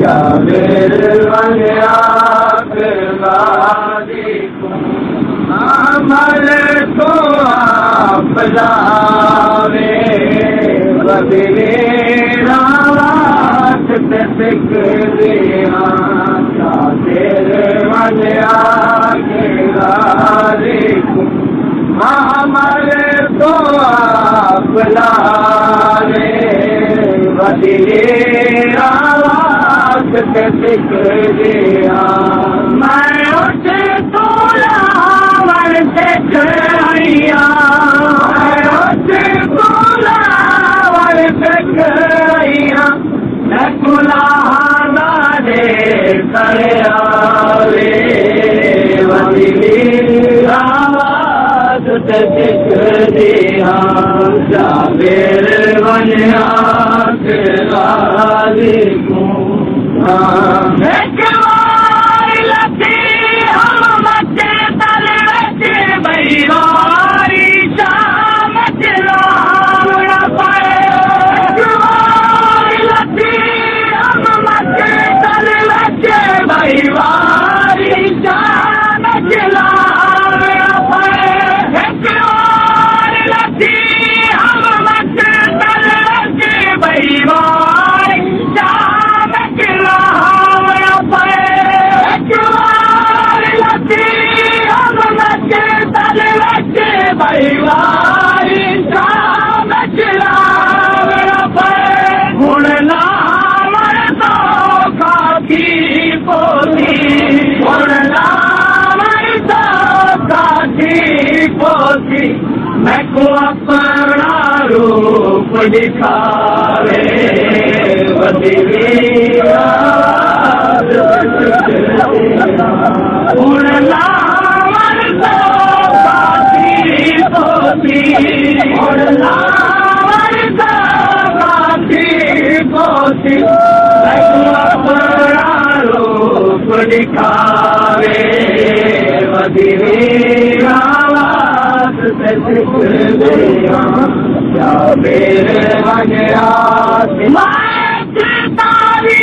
जाबिर वलिया फिरवादिकुम अमल को आप लावे बदलेरा रात पे फिक्रिया जाबिर वलिया फिरवादिकुम अमल को आप लावे बदलेरा रात पे फिक्रिया मैं उठ तोला से कहिया बुलावर से कहिया न कुलाहा दे करे वदली आवाज ते दिखदिया जाबिर वलिया फिरवादिकुम बैवारी शाम चलावना पड़े लती हम मचे तल बच्चे बैवारी शाम चलावना पड़े लती हम मचे तल बच्चे बैवारी शाम चलावना पड़े लती हम मचे बैवारी शाम चलावना पड़े गुण नामर तो काकी पोती गुण नामर तो काकी पोती मैं को अपना रूप दिखावे गुण नामर तो पोती और नामर का काठी पोती अपना रूप दिखावे बदली आवाज से दिखदिया जाबिर वलिया तारी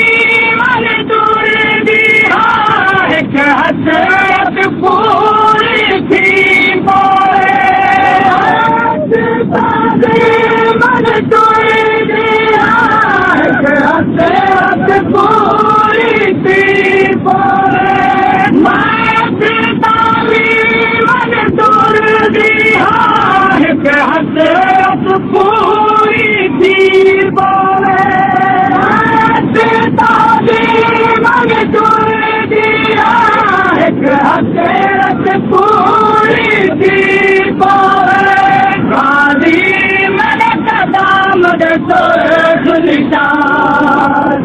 मन दूर दिया एक हसरत पूरी थी मन दूर दिया हसरत पूरी थी मन दूर दिया हसरत पूरी थी मन दूर दिया हसरत पूरी थी गाजी मैंने कदम दे सोच निशान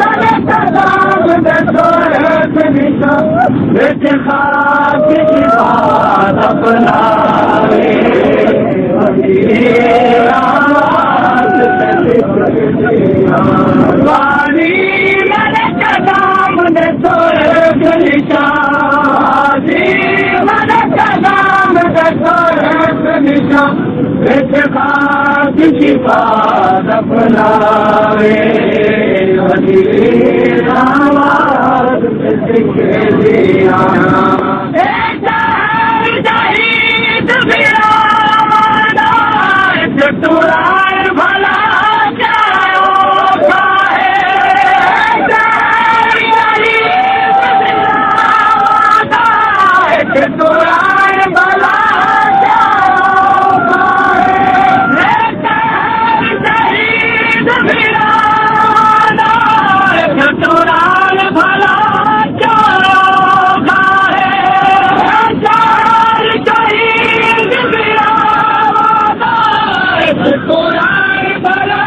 मैंने कदम दे सोच निशान बेच खाक की बात अपनावे गाजी मैंने कदम दे सोच निशान मैंने कदम दे सोच निशान बेच खाक की बात अपनावे आवाज से दिखदिया शहीद मेरा तुरार भला क्या होता है तुरार भला तुरार भला क्या होगा है शहीद मेरा तुरार भला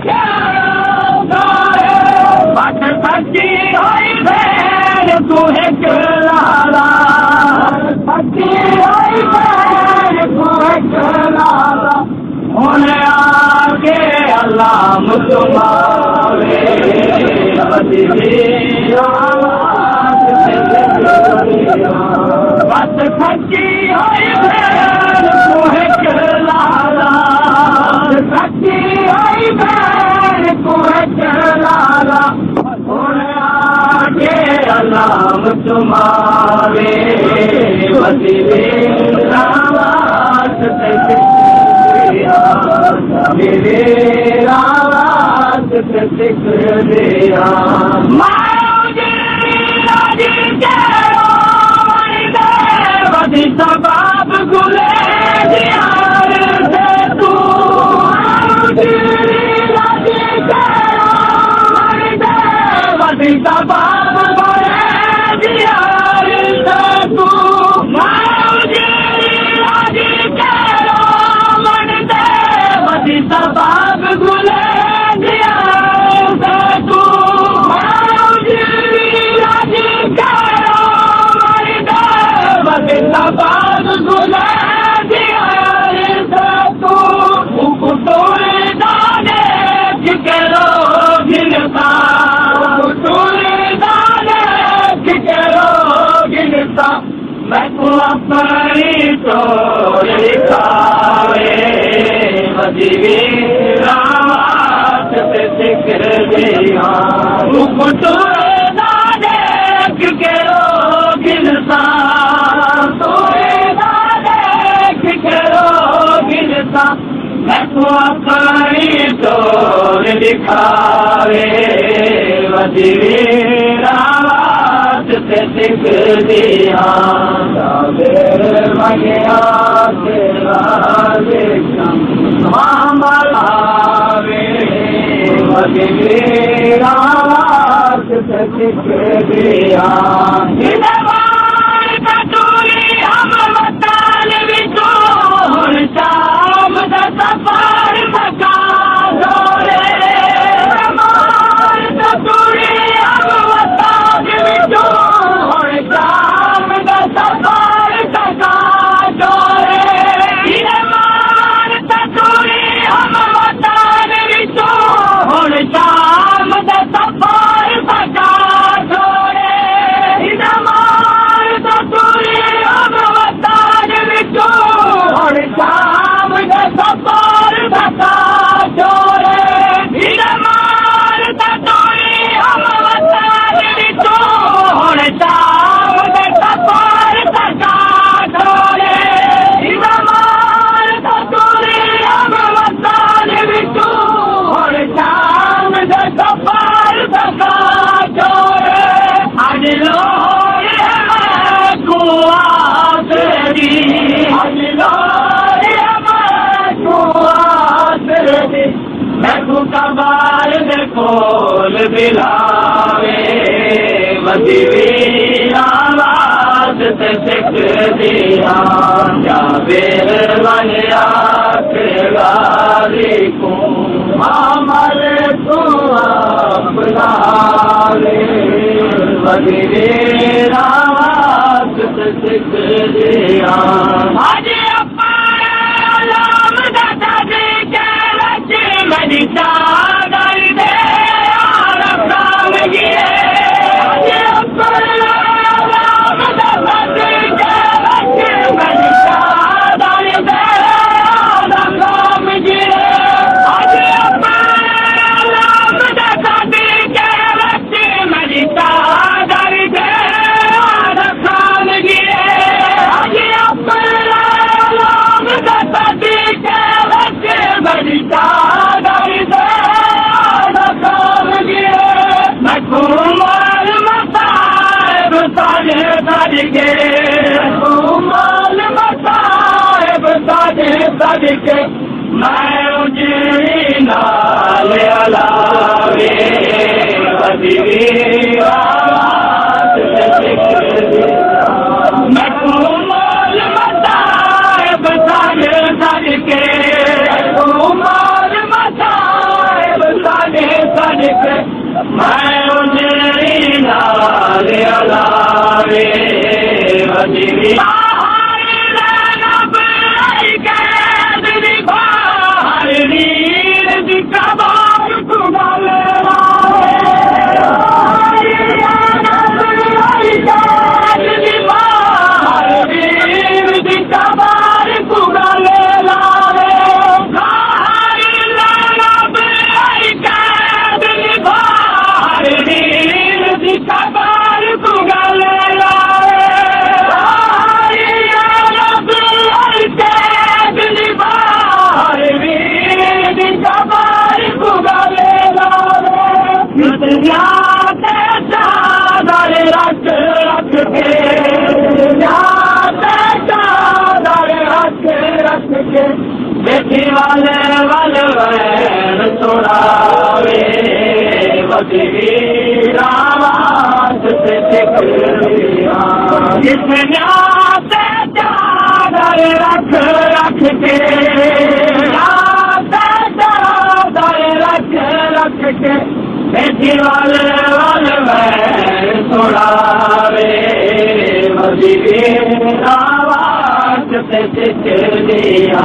क्या होगा है बट बच्ची होई भेड़ तू है लाला बच्ची होई भेड़ तू है लाला उन्हें आगे अल्लाह मुझे बस सच्ची होई भेड़ तू है लाला सच्ची होई भेड़ तू है लाला मावे वसीले रावास मेरे रावास दिया बाप गुले दियार से तू वसीता बाप गुले दियार से तू वसीता बाप गुले दियार से तू बाग गुले दियार से तू टोले दाने ठिकरो गिनता टोले दाने ठिकरो गिनता मैं तू अपनी टोल दिखावे मजीवी रात पे जिक्र दिया टोले दाने ठिकरो गिनता मैं तो अपनी टोल दिखावे वजीरे रात से सिख दिया मगिया तेरा मामलावे वजीरे रात से सिख दिया सफर थका जोरे तूरी अब वता जो शाम का सफर थका जोरे तूरी अब वता जो शाम का सफर थका जोरे तूरी अब वता जो शाम सफर थका जोरे मार तोरी हम शाम सफर थका जोरे मार तोरी हम शाम सफर थका जोरे आज लो कुआसरी आज लो मैं तू कबार दे कोल बिलावे मजीवी आवाज से सिख दिया क्या बेर वालिया के गाली को अमल तू अपनावे मजीवी आवाज से सिख दिया सदके मैं उजड़ी नाल अलावे वजीरी रात से सिख दिया मैं कुमाल मसाइब सदके कुमाल मसाइब सदके मैं उजड़ी नाल अलावे वजीरी खबर तू गले मदीर आवाज से सिकरिया जिसने आते चादर रख रख के आते चादर रख रख के दीवाल वाल में सुनावे मदीर आवाज से सिकरिया